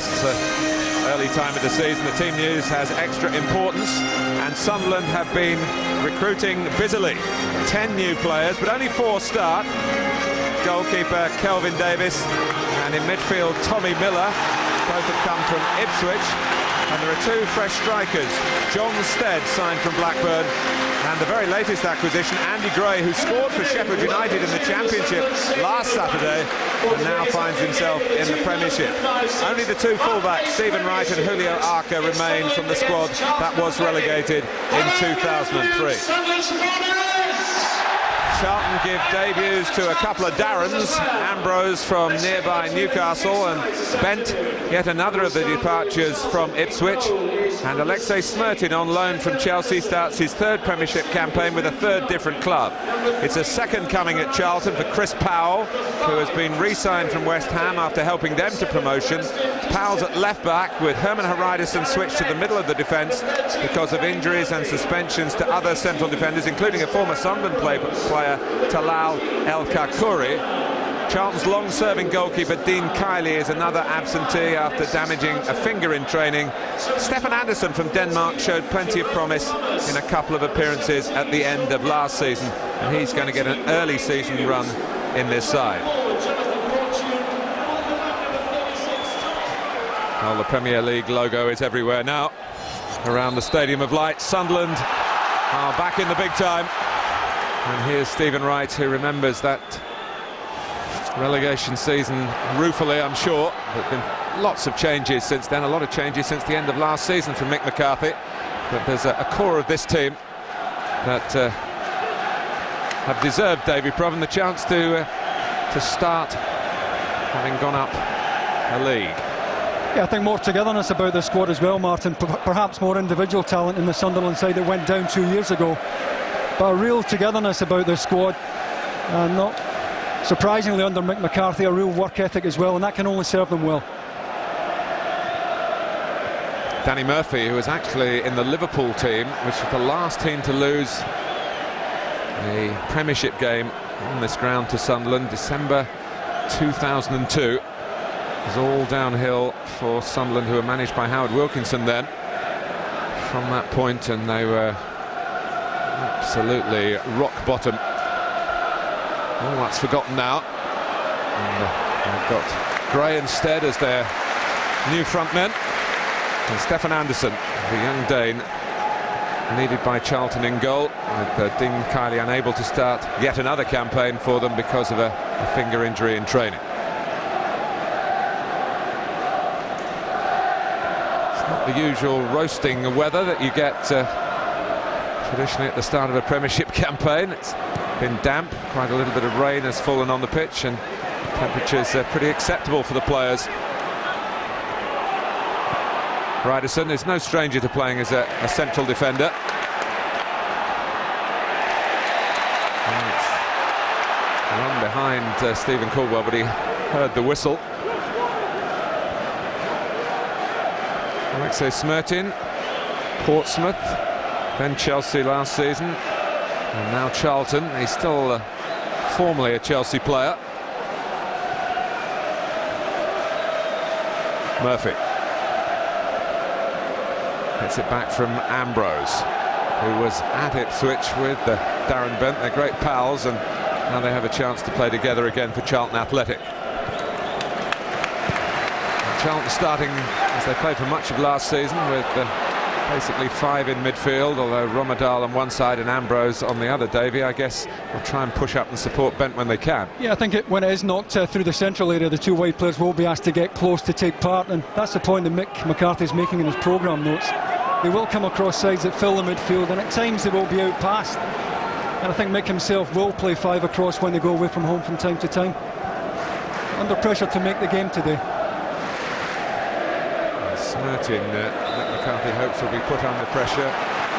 this early time of the season. The team news has extra importance, and Sunderland have been recruiting busily. 10 new players, but only 4 start. Goalkeeper Kelvin Davis, and in midfield Tommy Miller. Both have come from Ipswich, and there are 2 fresh strikers. John Stead signed from Blackburn, and the very latest acquisition, Andy Gray, who scored for Sheffield United in the Championship last Saturday and now finds himself in the Premiership. Only the 2 fullbacks, Stephen Wright and Julio Arca, remain from the squad that was relegated in 2003. Charlton give debuts to a couple of Darrens, Ambrose from nearby Newcastle and Bent, yet another of the departures from Ipswich, and Alexei Smirtin on loan from Chelsea starts his 3rd Premiership campaign with a 3rd different club. It's a second coming at Charlton for Chris Powell, who has been re-signed from West Ham after helping them to promotion. Powell's at left back, with Herman Hreidarsson switched to the middle of the defence because of injuries and suspensions to other central defenders, including a former Sunderland player Talal El Kakouri. Charlton's long-serving goalkeeper Dean Kiley is another absentee after damaging a finger in training. Stefan Andersson from Denmark showed plenty of promise in a couple of appearances at the end of last season, and he's going to get an early season run in this side. Well, the Premier League logo is everywhere now around the Stadium of Light. Sunderland are back in the big time. And here's Stephen Wright, who remembers that relegation season ruefully, I'm sure. There've been lots of changes since then, a lot of changes since the end of last season from Mick McCarthy. But there's a core of this team that have deserved Davy Provan the chance to start having gone up a league. Yeah, I think more togetherness about the squad as well, Martin. Perhaps more individual talent in the Sunderland side that went down 2 years ago. But a real togetherness about the squad, and not surprisingly under Mick McCarthy, a real work ethic as well, and that can only serve them well. Danny Murphy, who was actually in the Liverpool team, which was the last team to lose a Premiership game on this ground to Sunderland, December 2002. It was all downhill for Sunderland, who were managed by Howard Wilkinson then. From that point, and they were absolutely rock bottom. All that's forgotten now. And they've got Gray and Stead as their new front men, and Stefan Andersson, the young Dane, needed by Charlton in goal, with Dean Kiley unable to start yet another campaign for them because of a finger injury in training. It's not the usual roasting weather that you get traditionally at the start of a Premiership campaign. It's been damp, quite a little bit of rain has fallen on the pitch, and temperatures are pretty acceptable for the players. Hreidarsson is no stranger to playing as a central defender. And it's run behind Stephen Caldwell, but he heard the whistle. Alexei Smirtin, Portsmouth, then Chelsea last season, and now Charlton. He's still formerly a Chelsea player. Murphy gets it back from Ambrose, who was at Ipswich with Darren Bent. They're great pals, and now they have a chance to play together again for Charlton Athletic. And Charlton starting as they played for much of last season with basically 5 in midfield, although Romadal on one side and Ambrose on the other. Davy, I guess, will try and push up and support Bent when they can. Yeah, I think when it is knocked through the central area, the 2 wide players will be asked to get close to take part, and that's the point that Mick McCarthy's making in his programme notes. They will come across sides that fill the midfield, and at times they will be outpassed. And I think Mick himself will play 5 across when they go away from home from time to time. Under pressure to make the game today. Smirtin, Mick McCarthy hopes will be put under pressure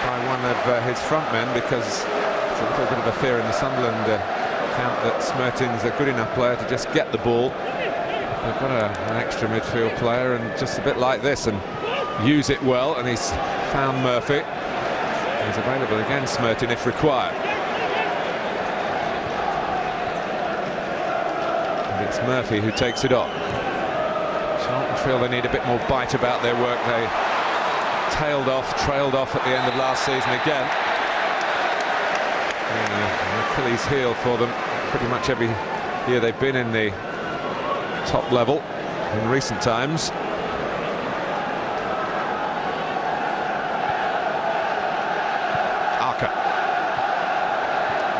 by one of his front men, because there's a little bit of a fear in the Sunderland camp that Smirtin's a good enough player to just get the ball. They've got an extra midfield player, and just a bit like this, and use it well, and he's found Murphy. He's available against Smirtin if required. And it's Murphy who takes it on. Charlton feel they need a bit more bite about their work. They trailed off at the end of last season again. An Achilles heel for them pretty much every year they've been in the top level in recent times. Arca.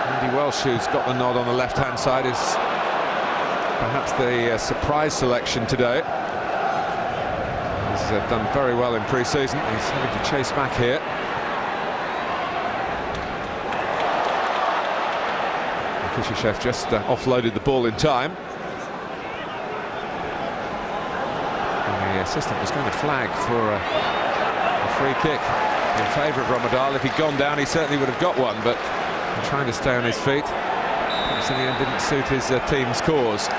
Andy Welsh, who's got the nod on the left-hand side, is perhaps the surprise selection today. He's done very well in pre-season. He's having to chase back here. Decisive just offloaded the ball in time. And the assistant was going to flag for a free kick in favour of Romadal. If he'd gone down, he certainly would have got one, but trying to stay on his feet, perhaps in the end didn't suit his team's cause.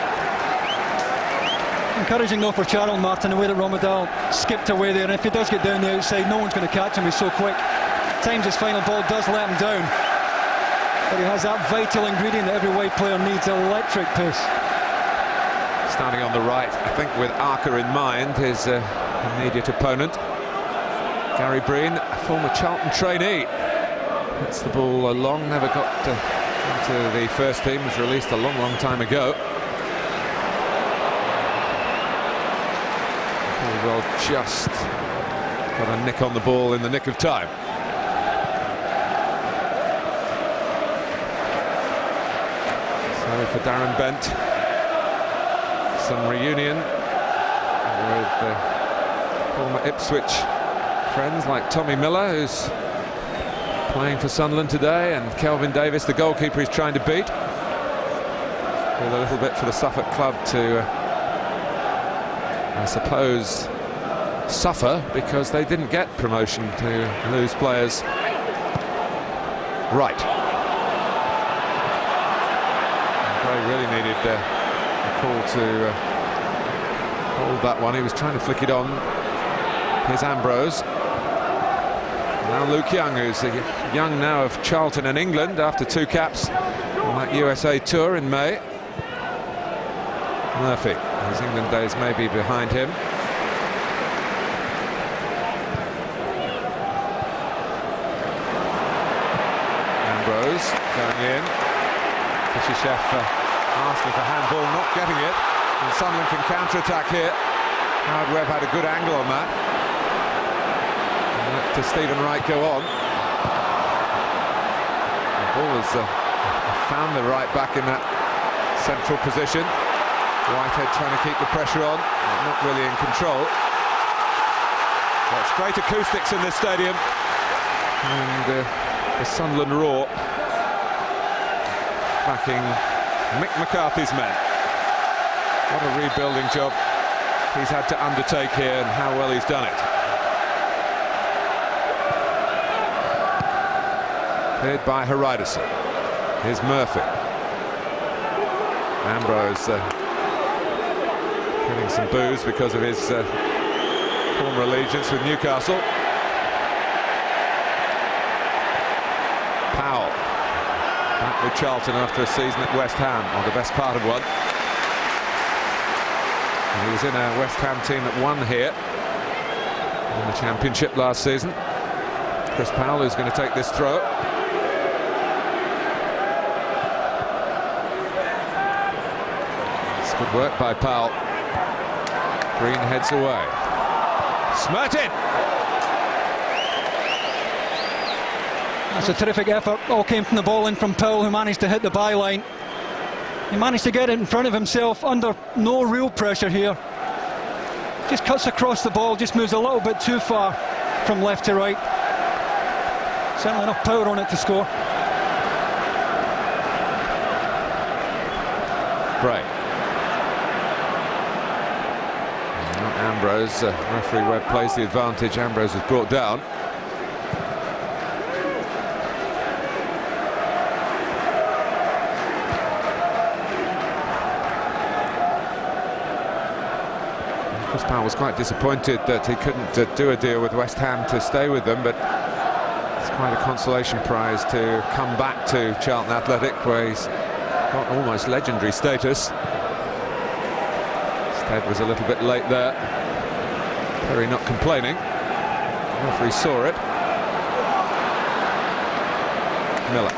Encouraging though for Charlton, Martin, the way that Romadal skipped away there, and if he does get down the outside, no one's going to catch him. He's so quick. Times his final ball does let him down, but he has that vital ingredient that every wide player needs: electric pace. Starting on the right, I think with Arca in mind, his immediate opponent. Gary Breen, a former Charlton trainee. Hits the ball long, never got into the first team, was released a long time ago. Well, just got a nick on the ball in the nick of time. So for Darren Bent, some reunion with former Ipswich friends like Tommy Miller, who's playing for Sunderland today, and Kelvin Davis, the goalkeeper he's trying to beat. With a little bit for the Suffolk club to, I suppose, suffer because they didn't get promotion to lose players. Right. Gray really needed a call to hold that one. He was trying to flick it on. Here's Ambrose. Now Luke Young, who's young now of Charlton and England after 2 caps on that USA tour in May. Murphy, his England days may be behind him. Ambrose going in. Decisive asking for handball, not getting it. And Sunderland can counter-attack here. Howard Webb had a good angle on that. And let Stephen Wright go on. The ball has found the right back in that central position. Whitehead trying to keep the pressure on, not really in control. Well, it's great acoustics in this stadium, and the Sunderland roar backing Mick McCarthy's men. What a rebuilding job he's had to undertake here, and how well he's done it. Cleared by Haridason. Here's Murphy. Ambrose getting some boos because of his former allegiance with Newcastle. Powell back with Charlton after a season at West Ham, or the best part of one. And he was in a West Ham team that won here in the Championship last season. Chris Powell, who's going to take this throw. It's good work by Powell. Green heads away. Smertin! That's a terrific effort. All came from the ball in from Powell, who managed to hit the byline. He managed to get it in front of himself under no real pressure here. Just cuts across the ball, just moves a little bit too far from left to right. Certainly enough power on it to score. Right. Ambrose, referee Webb plays the advantage. Ambrose was brought down. Chris Powell was quite disappointed that he couldn't do a deal with West Ham to stay with them, but it's quite a consolation prize to come back to Charlton Athletic, where he's got almost legendary status. Ted was a little bit late there. Perry not complaining. The referee saw it. Miller.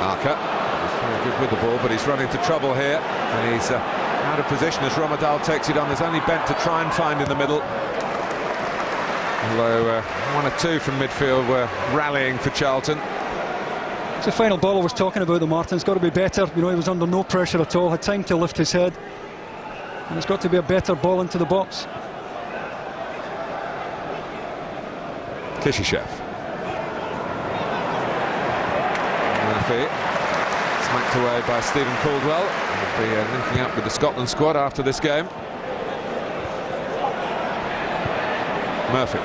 Arca. He's very good with the ball, but he's run into trouble here. And he's out of position as Romadal takes it on. There's only Bent to try and find in the middle. Although one or two from midfield were rallying for Charlton. It's the final ball I was talking about, the Martin's got to be better. You know, he was under no pressure at all, had time to lift his head. And it's got to be a better ball into the box. Kishishev. Murphy. Smacked away by Stephen Caldwell. He'll be linking up with the Scotland squad after this game. Murphy.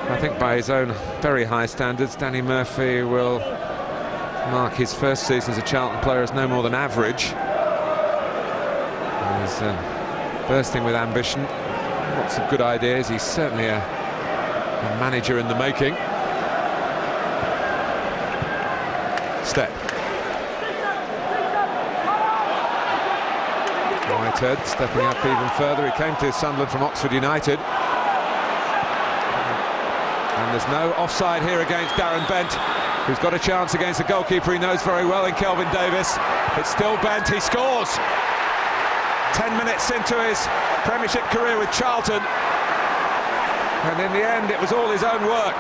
I think by his own very high standards, Danny Murphy will mark his first season as a Charlton player as no more than average. He's bursting with ambition, lots of good ideas. He's certainly a manager in the making. Step. Whitehead stepping up even further. He came to Sunderland from Oxford United. And there's no offside here against Darren Bent, who's got a chance against the goalkeeper he knows very well in Kelvin Davis. It's still Bent, he scores! 10 minutes into his Premiership career with Charlton. And in the end, it was all his own work.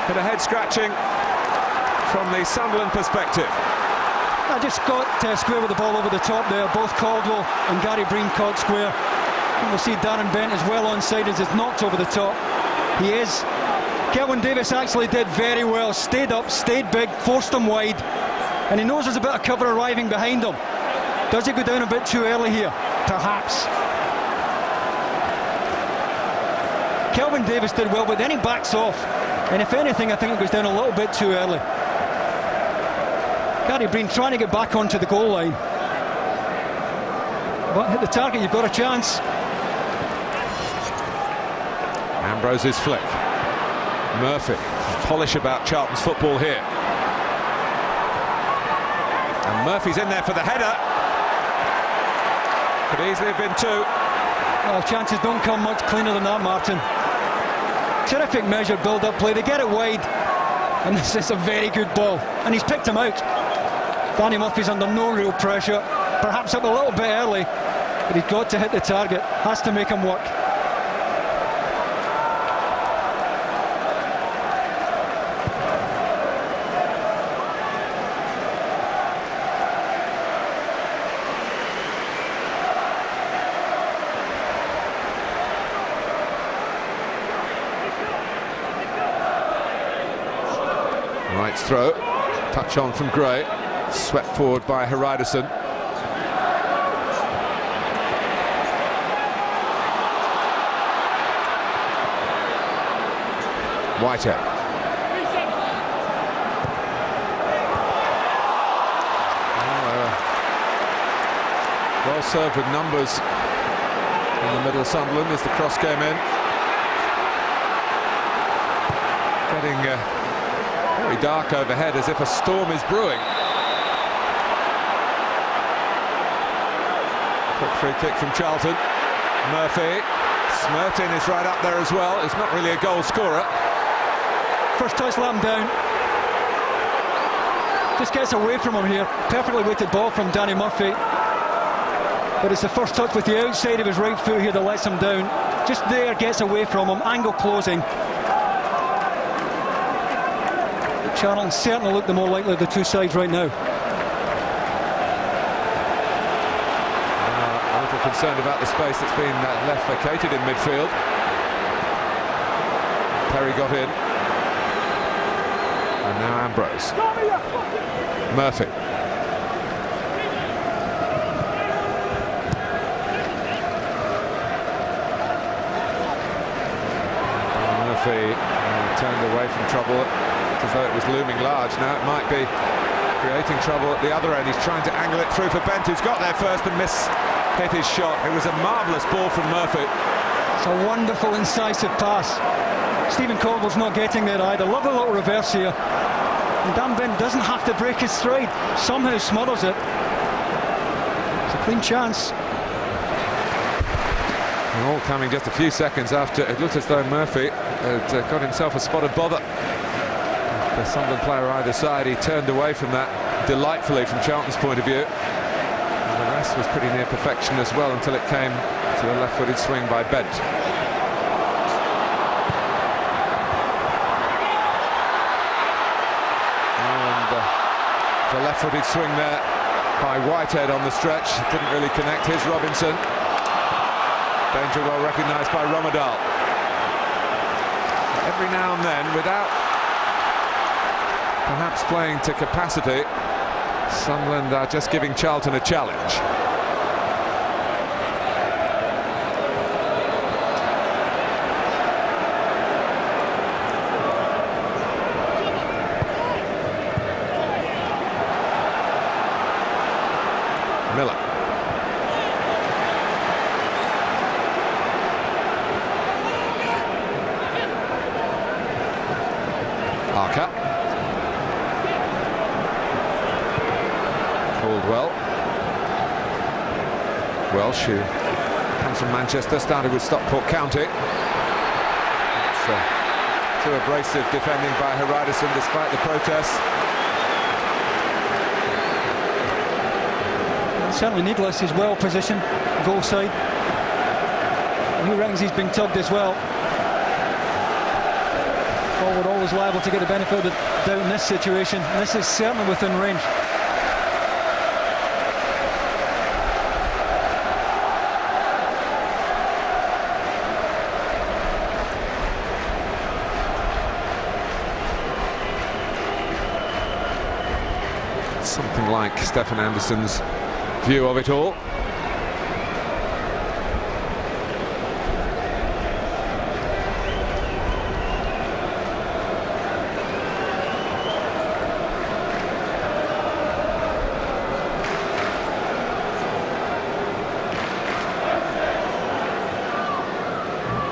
Bit of head scratching from the Sunderland perspective. I just got square with the ball over the top there. Both Caldwell and Gary Breen caught square. And we'll see Darren Bent is well onside as it's knocked over the top. He is. Kelvin Davis actually did very well. Stayed up, stayed big, forced him wide. And he knows there's a bit of cover arriving behind him. Does he go down a bit too early here? Perhaps. Kelvin Davis did well, but then he backs off. And if anything, I think it goes down a little bit too early. Gary Breen trying to get back onto the goal line. But hit the target, you've got a chance. Ambrose's flick. Murphy. Polish about Charlton's football here. And Murphy's in there for the header. Could easily have been two. Well, chances don't come much cleaner than that, Martin. Terrific measured build-up play. They get it wide. And this is a very good ball. And he's picked him out. Danny Murphy's under no real pressure. Perhaps up a little bit early. But he's got to hit the target. Has to make him work. Wright's throw, touch on from Gray, swept forward by Haridason. Whitehead. Well served with numbers in the middle. Sunderland as the cross came in. Getting very dark overhead, as if a storm is brewing. Quick free kick from Charlton. Murphy. Smertin is right up there as well. He's not really a goal scorer. First touch, let him down. Just gets away from him here. Perfectly weighted ball from Danny Murphy. But it's the first touch with the outside of his right foot here that lets him down. Just there, gets away from him. Angle closing. Charlton certainly look the more likely of the two sides right now. A little concerned about the space that's been left vacated in midfield. Perry got in. And now Ambrose. Murphy. Murphy turned away from trouble, as though it was looming large. Now it might be creating trouble at the other end. He's trying to angle it through for Bent, who's got there first and hit his shot. It was a marvellous ball from Murphy. It's a wonderful, incisive pass. Stephen Caldwell's not getting there either. Lovely little reverse here. And Dan Bent doesn't have to break his stride. Somehow smothers it. It's a clean chance. And all coming just a few seconds after it looked as though Murphy had got himself a spot of bother. The Sunderland player either side, he turned away from that delightfully from Charlton's point of view. And the rest was pretty near perfection as well until it came to a left-footed swing by Bent. And the left-footed swing there by Whitehead on the stretch didn't really connect. Here's Robinson. Danger well recognised by Romadal. Every now and then, without perhaps playing to capacity, Sunderland are just giving Charlton a challenge. Miller. Arca. Caldwell. Welsh, who comes from Manchester, started with Stockport County. It's too abrasive defending by Heraudison despite the protests. Certainly needless. He's well positioned, goal side. He reckons he's being tugged as well. Forward always liable to get the benefit of the doubt in this situation. This is certainly within range. Something like Stefan Anderson's view of it all.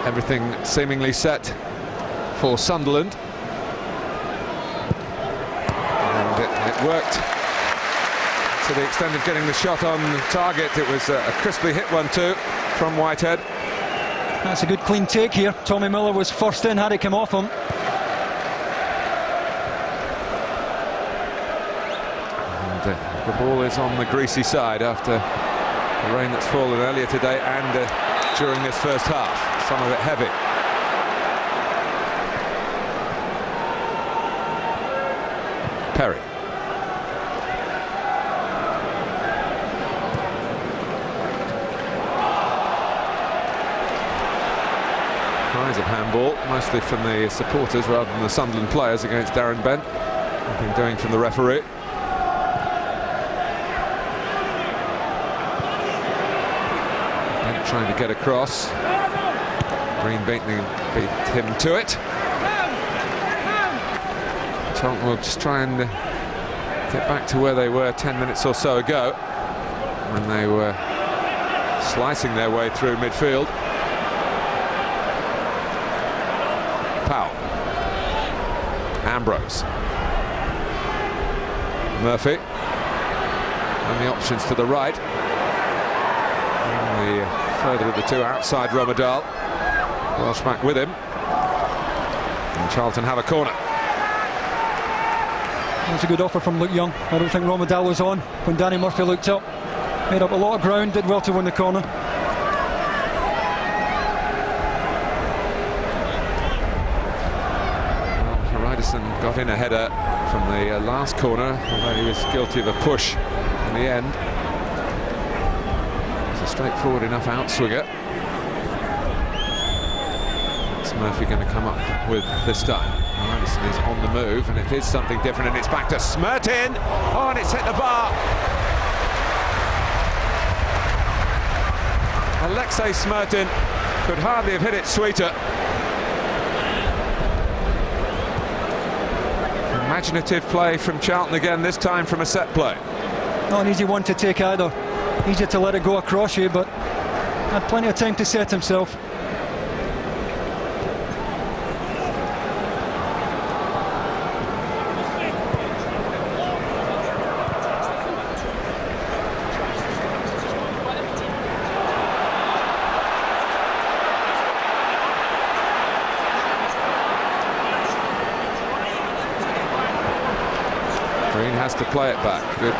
Everything seemingly set for Sunderland. And it worked. To the extent of getting the shot on target, it was a crisply hit one too from Whitehead. That's a good clean take here. Tommy Miller was first in, had it come off him. And the ball is on the greasy side after the rain that's fallen earlier today and during this first half. Some of it heavy. Perry. Cries of handball, mostly from the supporters rather than the Sunderland players against Darren Bent. Nothing doing from the referee. Bent trying to get across. Green beat him to it. Charlton will just try and get back to where they were 10 minutes or so ago when they were slicing their way through midfield. Powell. Ambrose. Murphy. And the options to the right. And the further of the two outside Romadal. Welsh back with him. And Charlton have a corner. That's a good offer from Luke Young. I don't think Romadal was on when Danny Murphy looked up. Made up a lot of ground, did well to win the corner. Heraudison got in a header from the last corner, although he was guilty of a push in the end. It's a straightforward enough outswinger. What's Murphy going to come up with this time? Heraudison is on the move, and it is something different, and it's back to Smertin. Oh, and it's hit the bar. Alexei Smertin could hardly have hit it sweeter. Imaginative play from Charlton again, this time from a set play. Not an easy one to take either. Easier to let it go across you, but had plenty of time to set himself. Green has to play it back. Good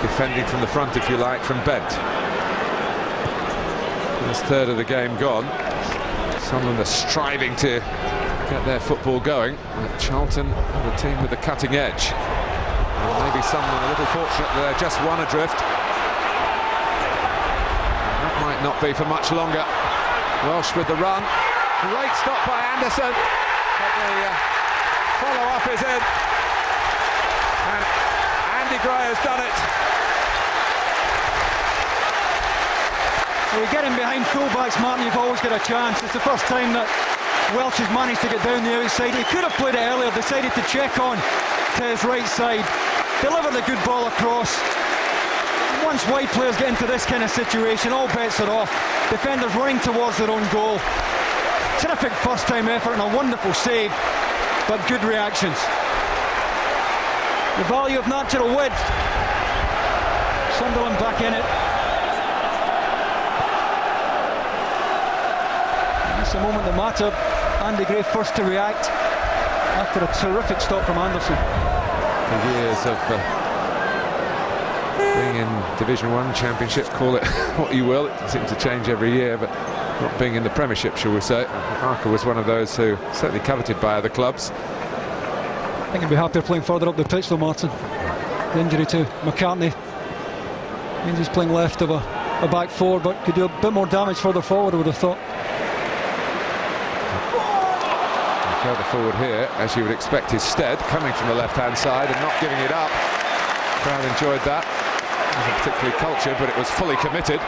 defending from the front, if you like, from Bent. First third of the game gone. Sunderland are striving to get their football going. But Charlton are the team with the cutting edge. And maybe Sunderland a little fortunate that they're just one adrift. That might not be for much longer. Welsh with the run. Great stop by Anderson. But the follow-up is in. And Andy Gray has done it. Well, you get him behind full-backs, Martin, you've always got a chance. It's the first time that Welsh has managed to get down the outside. He could have played it earlier, decided to check on to his right side, delivered a good ball across. Once wide players get into this kind of situation, all bets are off. Defenders running towards their own goal. Terrific first-time effort and a wonderful save, but good reactions. The value of natural width. Sunderland back in it. It's the moment that mattered. Andy Gray first to react after a terrific stop from Anderson. The years of being in Division 1, Championship, call it what you will. It seems to change every year, but not being in the Premiership, shall we say. Parker was one of those who certainly coveted by other clubs. I think he'd be happier playing further up the pitch though, Martin. The injury to McCartney means he's playing left of a back four, but could do a bit more damage further forward, I would have thought. And further forward here, as you would expect, is Stead, coming from the left-hand side and not giving it up. Crowd enjoyed that. It wasn't particularly cultured, but it was fully committed.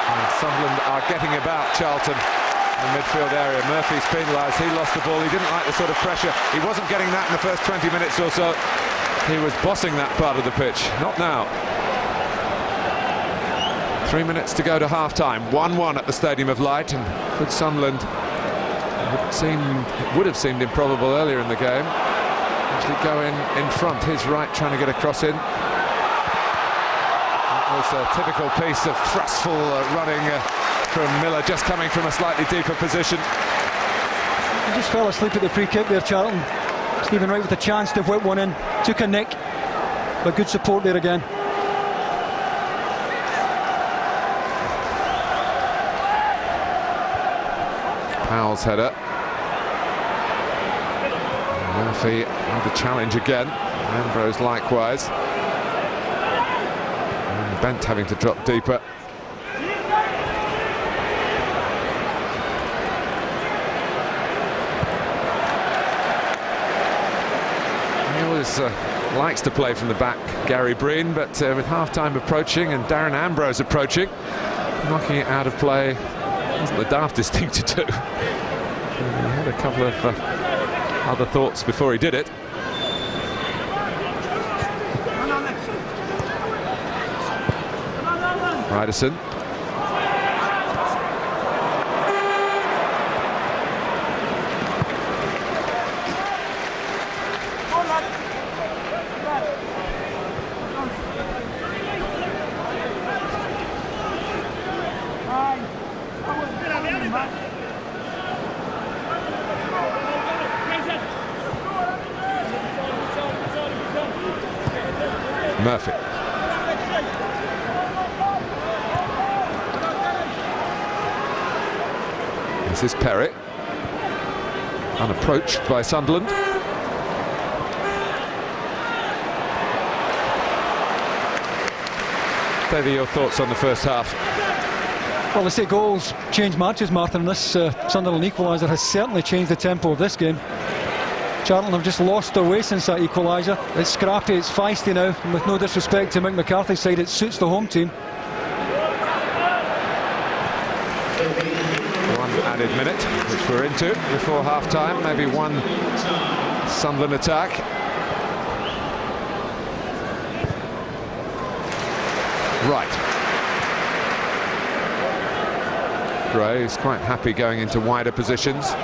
And Sunderland are getting about Charlton in the midfield area. Murphy's penalised, he lost the ball, he didn't like the sort of pressure. He wasn't getting that in the first 20 minutes or so. He was bossing that part of the pitch, not now. 3 minutes to go to half-time, 1-1 at the Stadium of Light, and could Sunderland, it would have seemed improbable earlier in the game, actually go in front, his right trying to get a cross in. That was a typical piece of thrustful running from Miller, just coming from a slightly deeper position. He just fell asleep at the free kick there, Charlton. Stephen Wright with a chance to whip one in, took a nick, but good support there again. Powell's header. Murphy had the challenge again. Ambrose likewise. And Bent having to drop deeper. He always likes to play from the back, Gary Breen, but with half-time approaching and Darren Ambrose approaching, knocking it out of play wasn't the daftest thing to do. He had a couple of other thoughts before he did it. Ryderson. Murphy. This is Perry, unapproached by Sunderland. David, your thoughts on the first half? Well, they say goals change matches, Martin, and this Sunderland equaliser has certainly changed the tempo of this game. Charlton have just lost their way since that equaliser. It's scrappy, it's feisty now, and with no disrespect to Mick McCarthy's side, it suits the home team. One added minute, which we're into before half-time, maybe one Sunderland attack. Right. Gray is quite happy going into wider positions.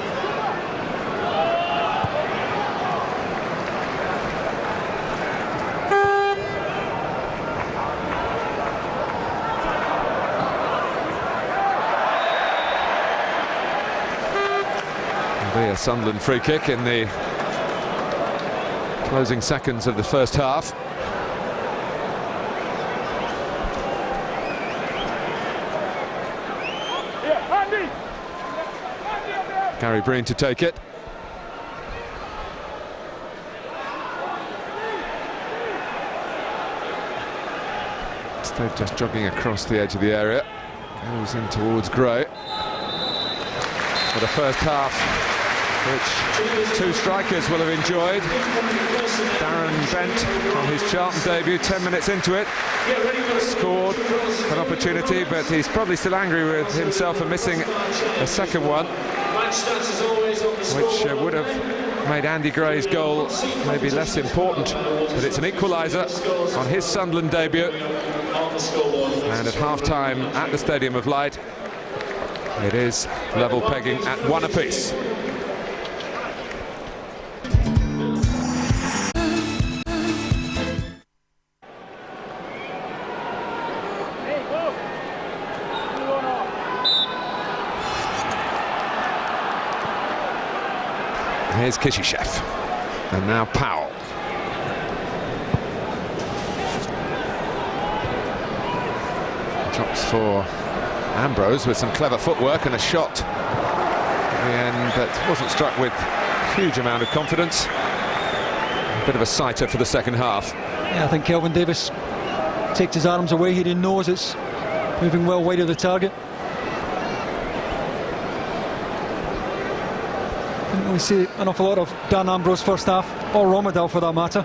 A Sunderland free kick in the closing seconds of the first half. Gary Breen to take it. Instead just jogging across the edge of the area. Goes in towards Gray. For the first half, which two strikers will have enjoyed. Darren Bent on his Charlton debut, 10 minutes into it, scored an opportunity, but he's probably still angry with himself for missing a second one, which would have made Andy Gray's goal maybe less important. But it's an equaliser on his Sunderland debut, and at half-time at the Stadium of Light, it is level pegging at 1 apiece. Here's Kishishev, and now Powell. Drops for Ambrose with some clever footwork and a shot at the end that wasn't struck with a huge amount of confidence. A bit of a sighter for the second half. Yeah, I think Kelvin Davis takes his arms away here. He knows it's moving well wide of the target. Didn't really see an awful lot of Dan Ambrose first half, or Romadal for that matter.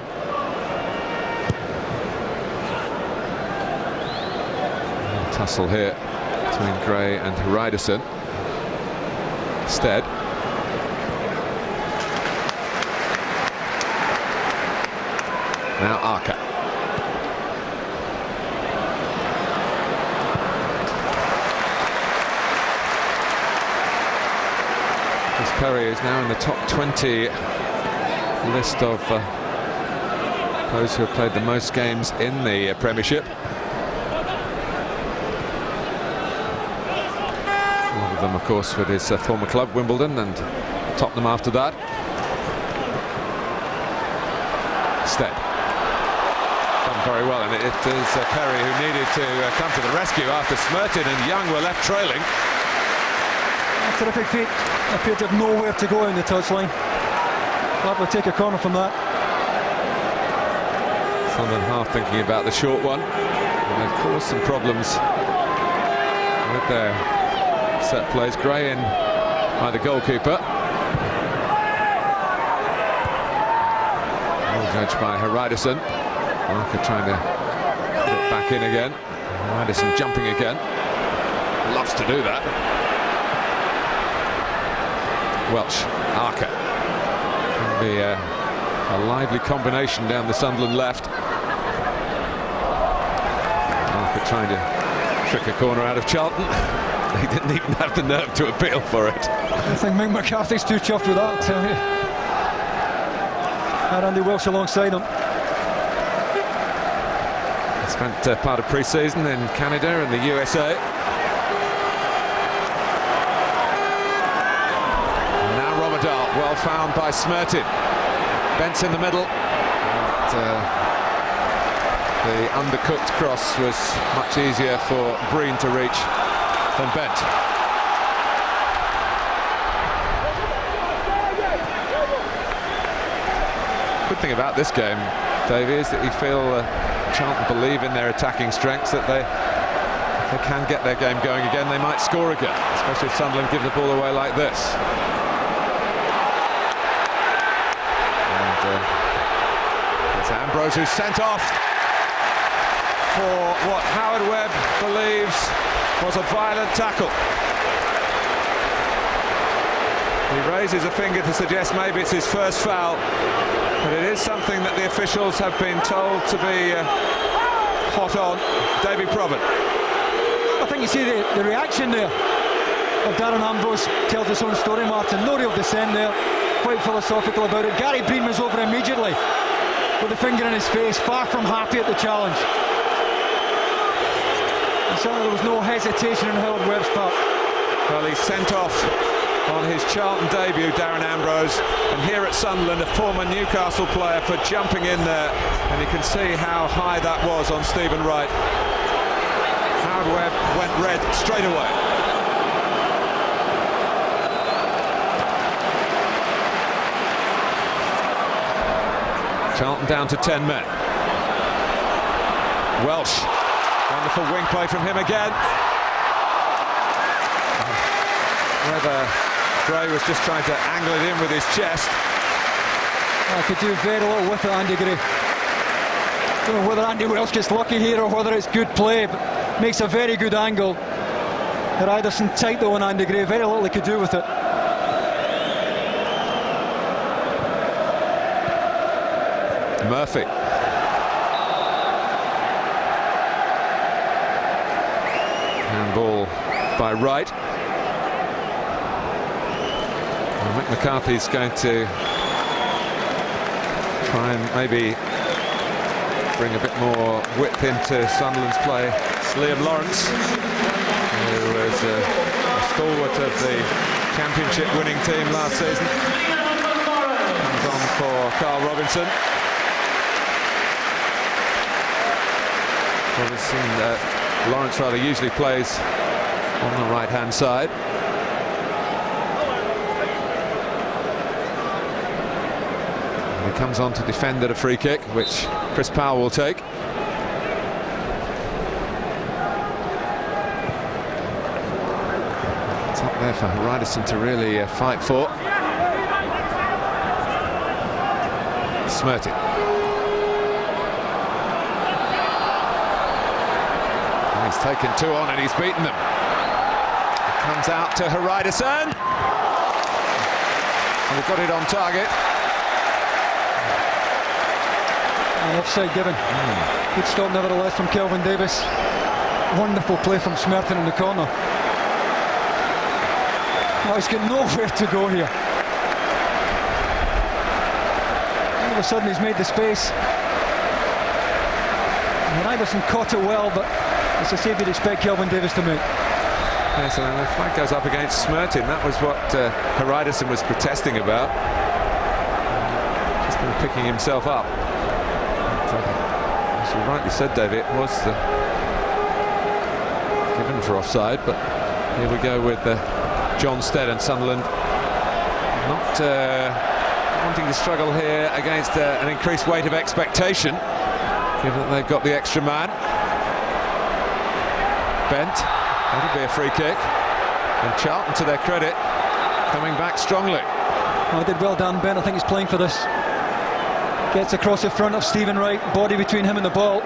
Tussle here between Gray and Ryderson. Stead. Now Arca. Chris Perry is now in the top 20 list of those who have played the most games in the Premiership. Them, of course, with his former club Wimbledon and Tottenham after that. Stead done very well, and it is Perry who needed to come to the rescue after Smertin and Young were left trailing. A terrific feat. Appeared to have nowhere to go in the touchline. Glad we'll take a corner from that. Sunderland half thinking about the short one, and of course some problems with their set plays. Gray in by the goalkeeper. Well judged by Ryderson. Arca trying to put it back in again. Ryderson jumping again. Loves to do that. Welsh, Arca. Can be a lively combination down the Sunderland left. Arca trying to trick a corner out of Charlton. He didn't even have the nerve to appeal for it. I think Mick McCarthy's too chuffed with that, I tell you. And Andy Welsh alongside him. He spent part of pre-season in Canada and the USA. And now Romadal, well found by Smertin. Bent's in the middle. The undercooked cross was much easier for Breen to reach than Bent. Good thing about this game, Davey, is that you feel Charlton believe in their attacking strengths, that if they can get their game going again, they might score again, especially if Sunderland give the ball away like this. And it's Ambrose who's sent off for what Howard Webb believes was a violent tackle. He raises a finger to suggest maybe it's his first foul, but it is something that the officials have been told to be hot on. Davy Provan. I think you see the reaction there of Darren Ambrose tells his own story, Martin. No real dissent there, quite philosophical about it. Gary Breen was over immediately with the finger in his face, far from happy at the challenge. And certainly there was no hesitation in Howard Webb's part. Well, he's sent off on his Charlton debut, Darren Ambrose, and here at Sunderland, a former Newcastle player, for jumping in there, and you can see how high that was on Stephen Wright. Howard Webb went red straight away. Charlton down to 10 men. Welsh, wonderful wing play from him again. Whether Gray was just trying to angle it in with his chest. I could do very little with it, Andy Gray. I don't know whether Andy Welsh gets lucky here or whether it's good play, but makes a very good angle. Ryderson tight though on Andy Gray, very little he could do with it. Murphy. Handball by Wright. Well, Mick McCarthy's going to try and maybe bring a bit more width into Sunderland's play. It's Liam Lawrence, who was a stalwart of the championship winning team last season. Comes on for Carl Robinson. Well, we've seen that Lawrence rather usually plays on the right-hand side. And he comes on to defend at a free kick, which Chris Powell will take. It's up there for Ryderson to really fight for. Smirty. He's taken two on and he's beaten them. It comes out to Ryderson. And they've got it on target. An offside given. Good stop nevertheless from Kelvin Davis. Wonderful play from Smerton in the corner. Oh, he's got nowhere to go here. All of a sudden he's made the space. And Ryderson caught it well, but it's a save you'd expect Kelvin Davis to make. Yes, and the flag goes up against Smertin. That was what Ryderson was protesting about. Just been picking himself up. As you rightly said, David, it was given for offside, but here we go with John Stead and Sunderland not wanting to struggle here against an increased weight of expectation, given that they've got the extra man. Bent, that'll be a free kick, and Charlton, to their credit, coming back strongly. Oh, did well, Dan Bent. I think he's playing for this. Gets across the front of Stephen Wright, body between him and the ball.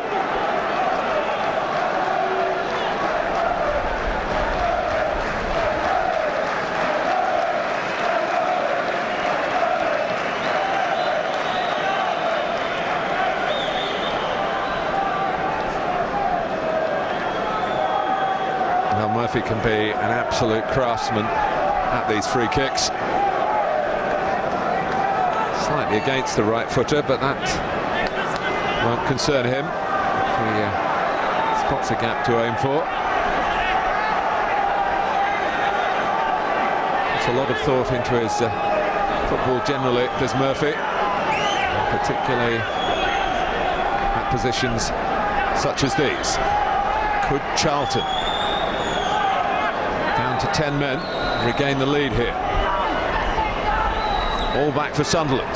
Murphy can be an absolute craftsman at these free kicks. Slightly against the right footer, but that won't concern him. He spots a gap to aim for. Puts a lot of thought into his football generally, does Murphy, particularly at positions such as these. Could Charlton, down to 10 men, regain the lead here? All back for Sunderland.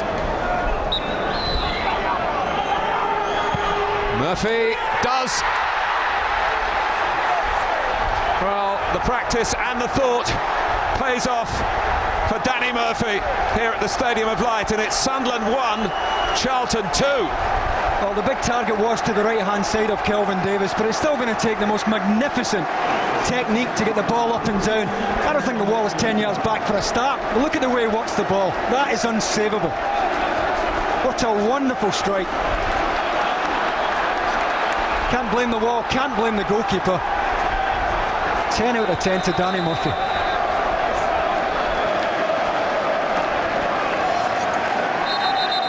Murphy does. Well, the practice and the thought pays off for Danny Murphy here at the Stadium of Light, and it's Sunderland 1, Charlton 2. Well, the big target was to the right-hand side of Kelvin Davis, but it's still going to take the most magnificent technique to get the ball up and down. I don't think the wall is 10 yards back for a start. But look at the way he works the ball. That is unsavable. What a wonderful strike. Can't blame the wall, can't blame the goalkeeper. 10 out of 10 to Danny Murphy.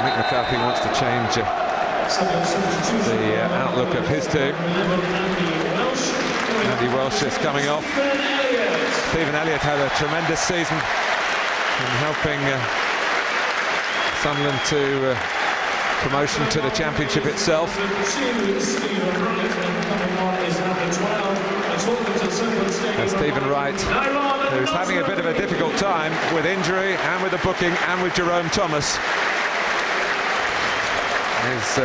Mick McCarthy wants to change the outlook of his team. Andy Welsh is coming off. Stephen Elliott had a tremendous season in helping Sunderland to promotion to the Championship itself. And Stephen Wright, who's having a bit of a difficult time with injury and with the booking and with Jerome Thomas, is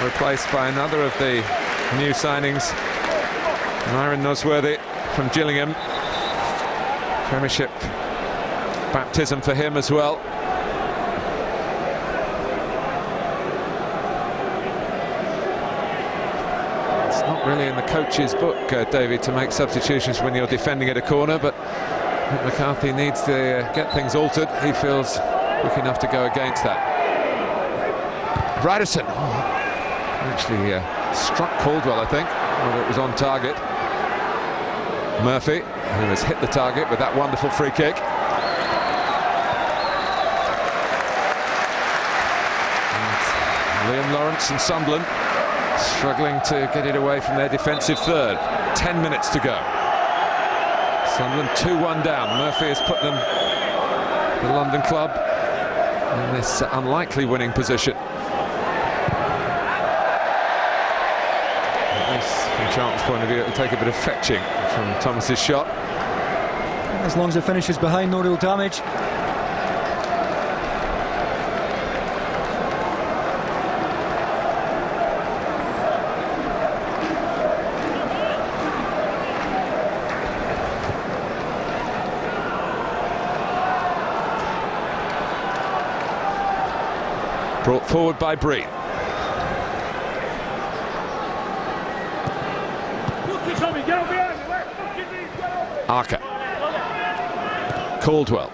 replaced by another of the new signings, Myron Nosworthy from Gillingham. Premiership baptism for him as well. It's not really in the coach's book, David, to make substitutions when you're defending at a corner, but Mick McCarthy needs to get things altered. He feels quick enough to go against that. Ryderson actually struck Caldwell, I think, whether it was on target. Murphy, who has hit the target with that wonderful free kick. And Liam Lawrence and Sunderland struggling to get it away from their defensive third. 10 minutes to go. Sunderland 2-1 down. Murphy has put them, the London club, in this unlikely winning position. From Charlton's point of view, it'll take a bit of fetching from Thomas's shot. As long as it finishes behind, no real damage. Brought forward by Breen. Arca. Caldwell.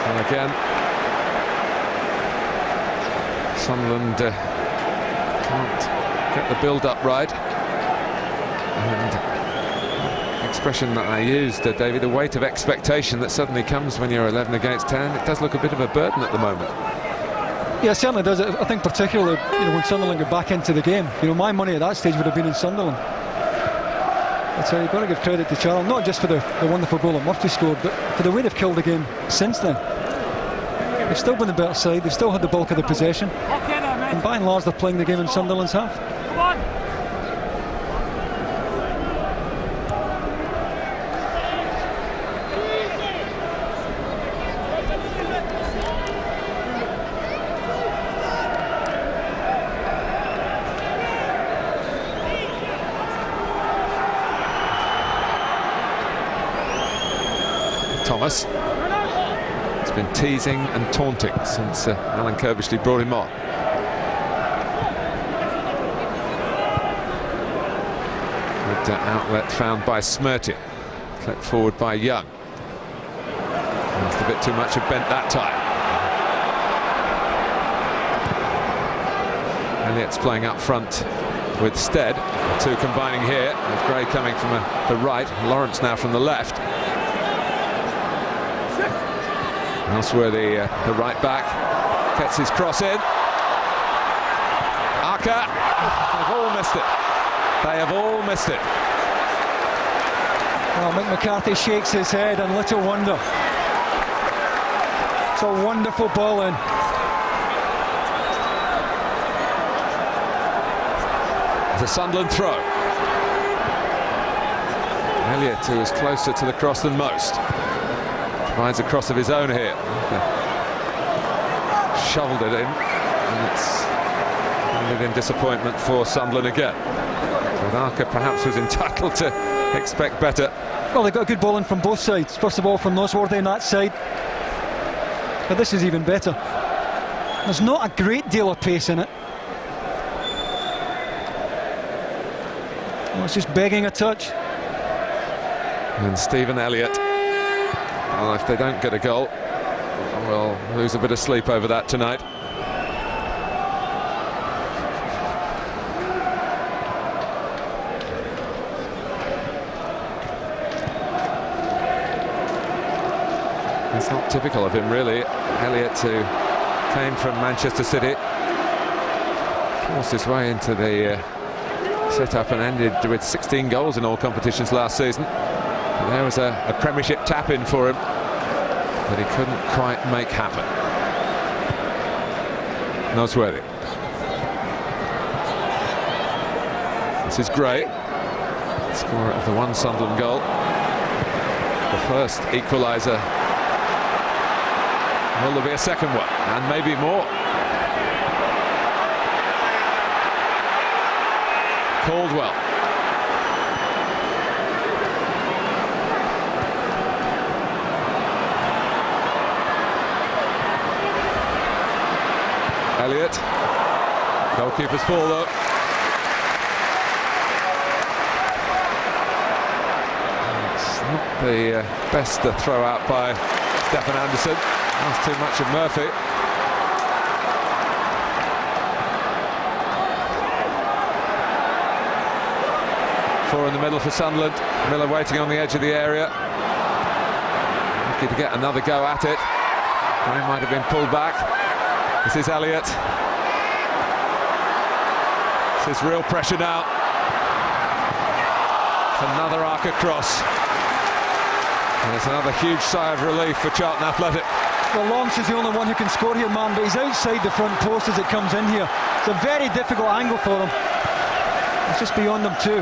And again, Sunderland can't get the build-up right. And expression that I used, David, the weight of expectation that suddenly comes when you're 11 against 10, it does look a bit of a burden at the moment. Yeah, it certainly does. I think particularly, when Sunderland get back into the game, my money at that stage would have been in Sunderland. So you've got to give credit to Charlton, not just for the wonderful goal that Murphy scored, but for the way they've killed the game since then. They've still been the better side, they've still had the bulk of the possession, and by and large they're playing the game in Sunderland's half. Come on. Thomas has been teasing and taunting since Alan Kirbishley brought him on. Good outlet found by Smerty, clipped forward by Young. It's a bit too much of bent that time. Elliott's playing up front with Stead, the two combining here, with Gray coming from the right, Lawrence now from the left. Elsewhere, the right back gets his cross in. Arca, they've all missed it. They have all missed it. Well, Mick McCarthy shakes his head, and little wonder. It's a wonderful ball in. It's a Sunderland throw. Elliott, who is closer to the cross than most, finds a cross of his own here. Shoveled it in, and it's ended in disappointment for Sunderland again. But Arca perhaps was entitled to expect better. Well, they got a good ball in from both sides. First of all, from Nosworthy on that side. But this is even better. There's not a great deal of pace in it. Well, it's just begging a touch. And Stephen Elliott, well, if they don't get a goal, we'll lose a bit of sleep over that tonight. It's not typical of him, really. Elliott, who came from Manchester City, forced his way into the set-up and ended with 16 goals in all competitions last season. And there was a Premiership tap-in for him that he couldn't quite make happen. Nosworthy. This is Gray, scorer of the one Sunderland goal. The first equaliser. Will there be a second one? And maybe more. Caldwell. Elliott. Goalkeeper's ball though. It's not the best to throw out by Stefan Andersson. That's too much of Murphy. Four in the middle for Sunderland. Miller waiting on the edge of the area. Lucky to get another go at it. He might have been pulled back. This is Elliott. This is real pressure now. It's another arc across. And it's another huge sigh of relief for Charlton Athletic. Well, Lawrence is the only one who can score here, man, but he's outside the front post as it comes in here. It's a very difficult angle for him. It's just beyond them too.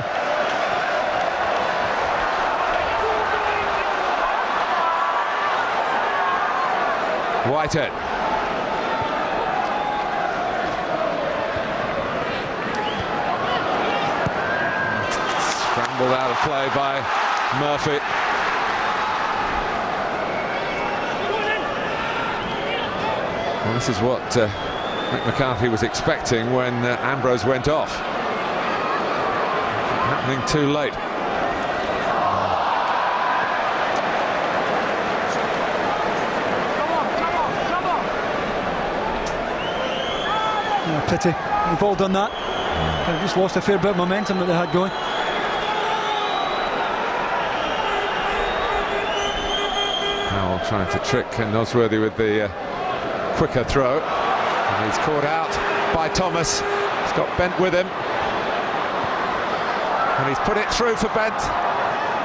Whitehead. Scrambled out of play by Murphy. Well, this is what Mick McCarthy was expecting when Ambrose went off. Happening too late. Yeah, pity. We've all done that. They've just lost a fair bit of momentum that they had going. Powell trying to trick Nosworthy with the quicker throw, and he's caught out by Thomas. He's got Bent with him, and he's put it through for Bent.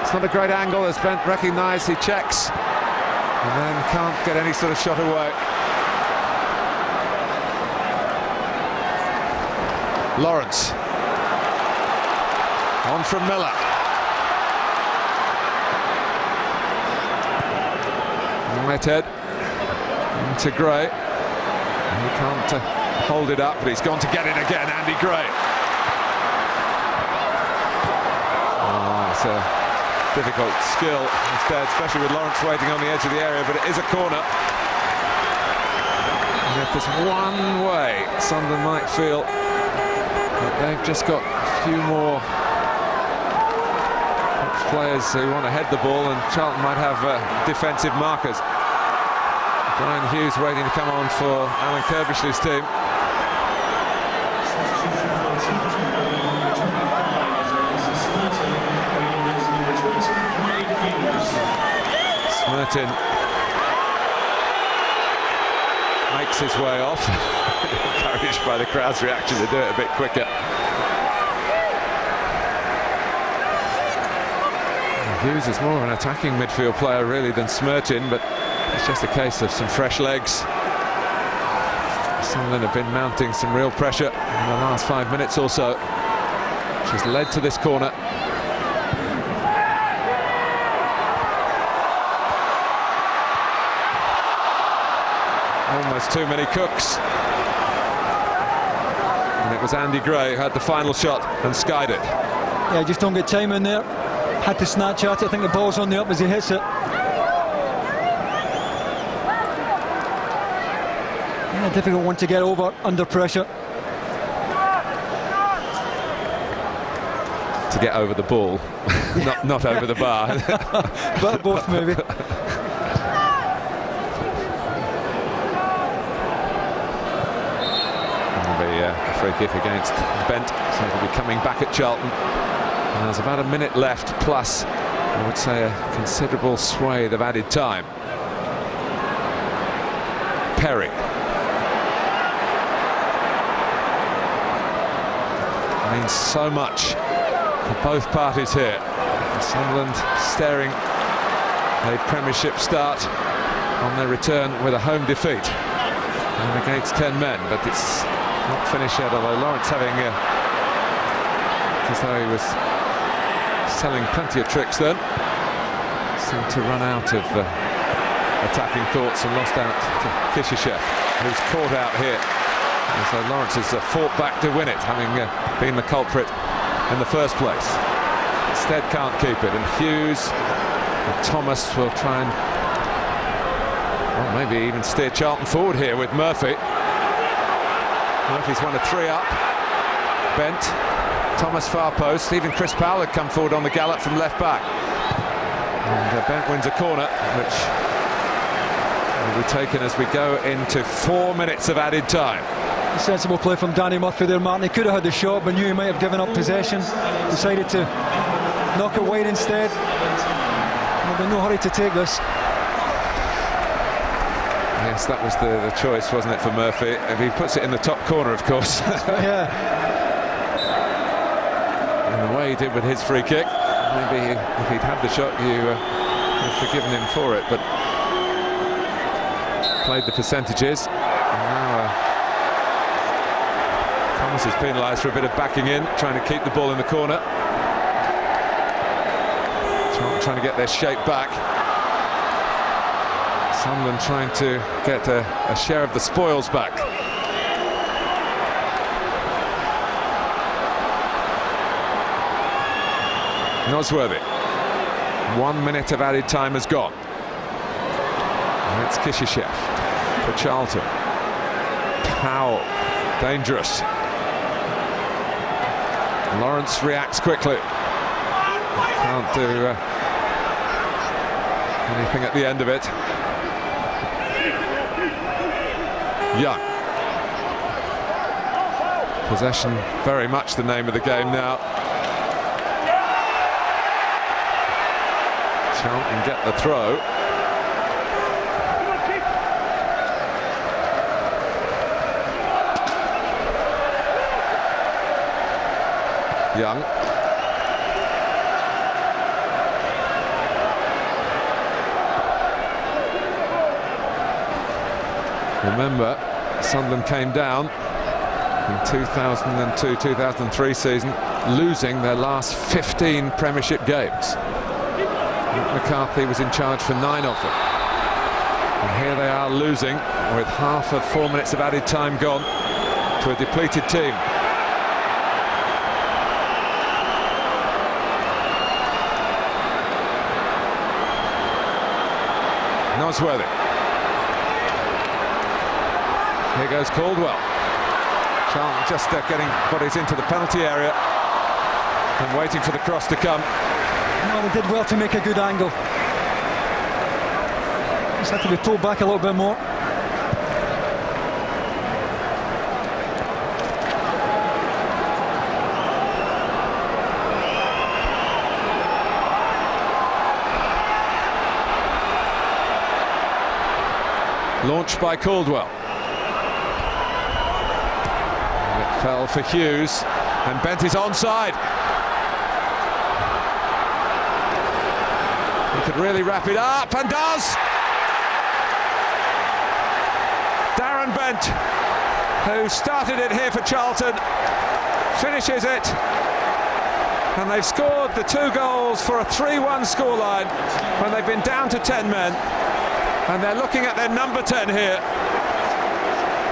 It's not a great angle, as Bent recognised. He checks and then can't get any sort of shot away. Lawrence on from Miller. Whitehead into Gray. He can't hold it up, but he's gone to get it again. Andy Gray. Oh, it's a difficult skill instead, especially with Lawrence waiting on the edge of the area, but it is a corner. And if there's one way Sunderland might feel that they've just got a few more players who want to head the ball, and Charlton might have defensive markers. Brian Hughes waiting to come on for Alan Kirbishley's team. Smertin makes his way off, encouraged by the crowd's reaction to do it a bit quicker. Hughes is more of an attacking midfield player really than Smertin, but it's just a case of some fresh legs. Sunderland have been mounting some real pressure in the last 5 minutes or so, which has led to this corner. Almost too many cooks. And it was Andy Gray who had the final shot and skied it. Yeah, just don't get time in there. had to snatch at it. I think the ball's on the up as he hits it. Yeah, a difficult one to get over under pressure. To get over the ball, not over the bar. But both maybe. A free kick against Bent, so he'll be coming back at Charlton. And there's about a minute left, plus I would say a considerable swathe of added time. Perry. Means so much for both parties here. Sunderland staring a Premiership start on their return with a home defeat and against 10 men, but it's not finished yet, although Lawrence having as though he was selling plenty of tricks then, seemed to run out of attacking thoughts and lost out to Kishishev, who's caught out here. And so Lawrence has fought back to win it, having been the culprit in the first place. Instead can't keep it, and Hughes and Thomas will try and, well, maybe even steer Charlton forward here with Murphy. Murphy's 1 of 3 up. Bent, Thomas far post. Even Chris Powell had come forward on the gallop from left back. And Bent wins a corner, which will be taken as we go into 4 minutes of added time. A sensible play from Danny Murphy there, Martin. He could have had the shot, but knew he might have given up possession. Decided to knock it wide instead. There'll be no hurry to take this. Yes, that was the choice, wasn't it, for Murphy? If he puts it in the top corner, of course. Yeah. And the way he did with his free kick, maybe if he'd had the shot, you would have forgiven him for it. But played the percentages. And now Thomas is penalised for a bit of backing in, trying to keep the ball in the corner. Trying to get their shape back. Sunderland trying to get a share of the spoils back. Nosworthy. 1 minute of added time has gone. And it's Kishishev for Charlton. Powell, dangerous. Lawrence reacts quickly. Can't do anything at the end of it. Young. Possession very much the name of the game now. Charlton get the throw. Young. Remember, Sunderland came down in 2002-2003 season, losing their last 15 Premiership games. McCarthy was in charge for 9 of them. And here they are losing with half of 4 minutes of added time gone to a depleted team. Nosworthy. Here goes Caldwell. Charlton just getting bodies into the penalty area and waiting for the cross to come. Well, they did well to make a good angle. Just had to be pulled back a little bit more. Launched by Caldwell. And it fell for Hughes, and Bent is onside. He could really wrap it up, and does! Darren Bent, who started it here for Charlton, finishes it. And they've scored the 2 goals for a 3-1 scoreline when they've been down to 10 men. And they're looking at their number 10 here,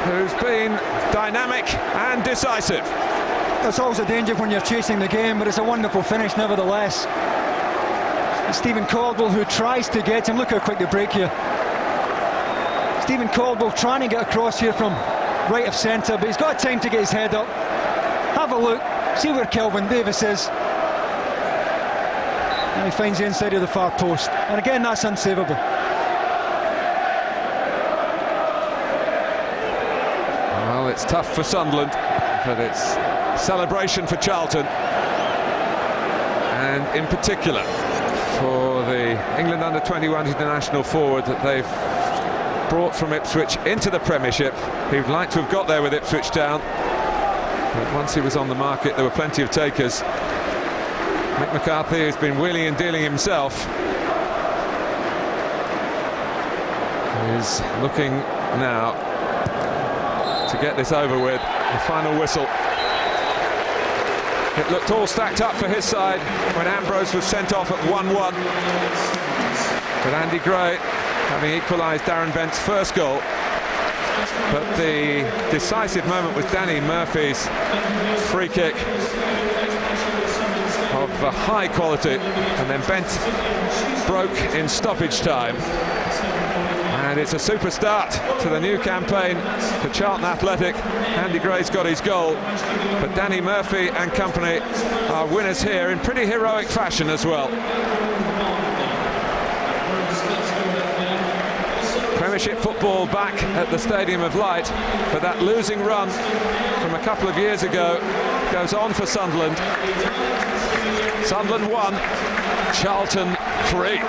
who's been dynamic and decisive. There's always a danger when you're chasing the game, but it's a wonderful finish nevertheless. Stephen Caldwell, who tries to get him. Look how quick they break here. Stephen Caldwell trying to get across here from right of centre, but he's got time to get his head up. Have a look, see where Kelvin Davis is. And he finds the inside of the far post. And again, that's unsavable. Well, it's tough for Sunderland, but it's celebration for Charlton. And in particular, for the England under-21 international forward that they've brought from Ipswich into the Premiership. He'd like to have got there with Ipswich down, but once he was on the market there were plenty of takers. Mick McCarthy has been wheeling and dealing himself. He's looking now to get this over with. The final whistle. It looked all stacked up for his side when Ambrose was sent off at 1-1. But Andy Gray having equalised Darren Bent's first goal. But the decisive moment was Danny Murphy's free kick of high quality, and then Bent broke in stoppage time. And it's a super start to the new campaign for Charlton Athletic. Andy Gray's got his goal, but Danny Murphy and company are winners here in pretty heroic fashion as well. Premiership football back at the Stadium of Light, but that losing run from a couple of years ago goes on for Sunderland. Sunderland 1, Charlton 3.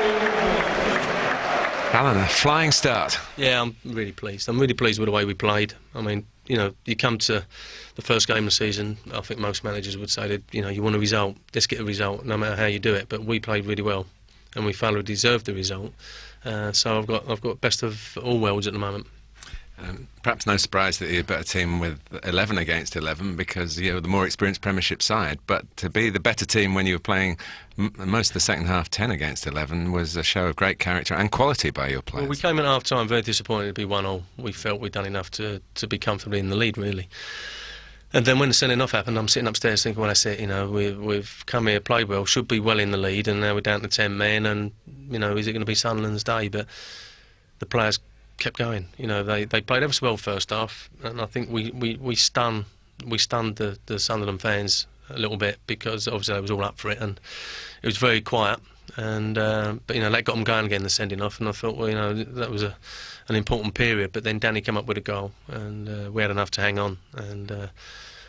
Alan, a flying start. Yeah, I'm really pleased. I'm really pleased with the way we played. I mean, you know, you come to the first game of the season, I think most managers would say that, you know, you want a result, let's get a result, no matter how you do it. But we played really well, and we felt we deserved the result. So I've got best of all worlds at the moment. Perhaps no surprise that you're a better team with 11 against 11 because you're the more experienced Premiership side, but to be the better team when you were playing most of the second half 10 against 11 was a show of great character and quality by your players. Well, we came at half time very disappointed to be 1-1. We felt we'd done enough to be comfortably in the lead, really. And then when the sending off happened, I'm sitting upstairs thinking, well, that's it, you know, we've come here, played well, should be well in the lead, and now we're down to 10 men, and, you know, is it going to be Sunderland's day? But the players kept going. You know, they played ever so well first half, and I think we stunned the Sunderland fans a little bit because obviously they was all up for it, and it was very quiet. And but you know, that got them going again, the sending off, and I thought, well, you know, that was an important period. But then Danny came up with a goal, and we had enough to hang on, and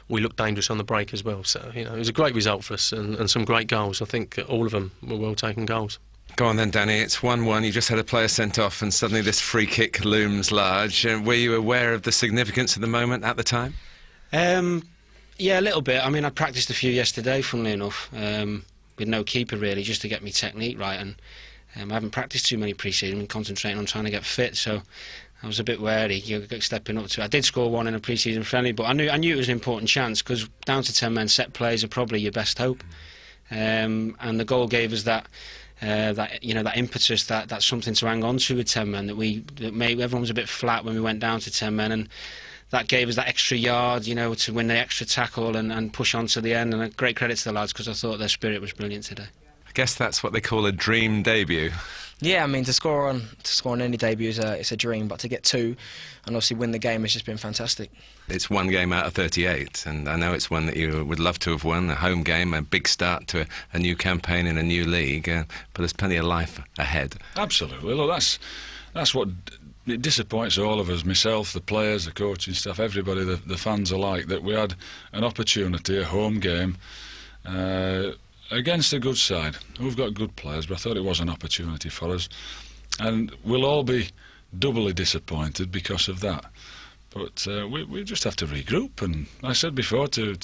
we looked dangerous on the break as well. So you know, it was a great result for us, and some great goals. I think all of them were well taken goals. Go on then, Danny. It's 1-1. You just had a player sent off, and suddenly this free kick looms large. Were you aware of the significance of the moment at the time? Yeah, a little bit. I mean, I practiced a few yesterday, funnily enough, with no keeper really, just to get my technique right. And I haven't practiced too many pre-season. I'm concentrating on trying to get fit, so I was a bit wary. You're stepping up to it. I did score one in a pre-season friendly, but I knew it was an important chance because down to 10 men, set plays are probably your best hope. And the goal gave us that impetus, that's something to hang on to with 10 men. Everyone was a bit flat when we went down to 10 men, and that gave us that extra yard, you know, to win the extra tackle and push on to the end. And a great credit to the lads because I thought their spirit was brilliant today. I guess that's what they call a dream debut. Yeah, I mean, to score on any debut it's a dream, but to get two and obviously win the game has just been fantastic. It's one game out of 38, and I know it's one that you would love to have won, a home game, a big start to a new campaign in a new league, but there's plenty of life ahead. Absolutely. Look, that's what it disappoints all of us, myself, the players, the coaching staff, everybody, the fans alike, that we had an opportunity, a home game, against a good side. We've got good players, but I thought it was an opportunity for us, and we'll all be doubly disappointed because of that. But we just have to regroup, and I said before to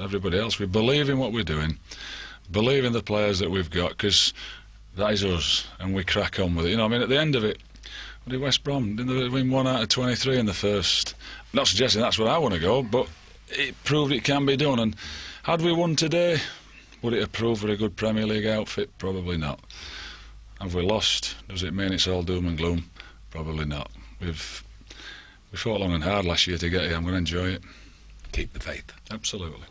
everybody else, we believe in what we're doing, believe in the players that we've got, because that is us, and we crack on with it. You know, I mean, at the end of it, what did West Brom? Didn't they win 1 out of 23 in the first? I'm not suggesting that's where I want to go, but it proved it can be done. And had we won today, would it have proved for a good Premier League outfit? Probably not. Have we lost? Does it mean it's all doom and gloom? Probably not. We fought long and hard last year to get here. I'm going to enjoy it. Keep the faith. Absolutely.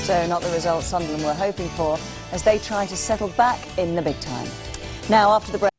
So not the result Sunderland were hoping for. as they try to settle back in the big time. Now, after the break.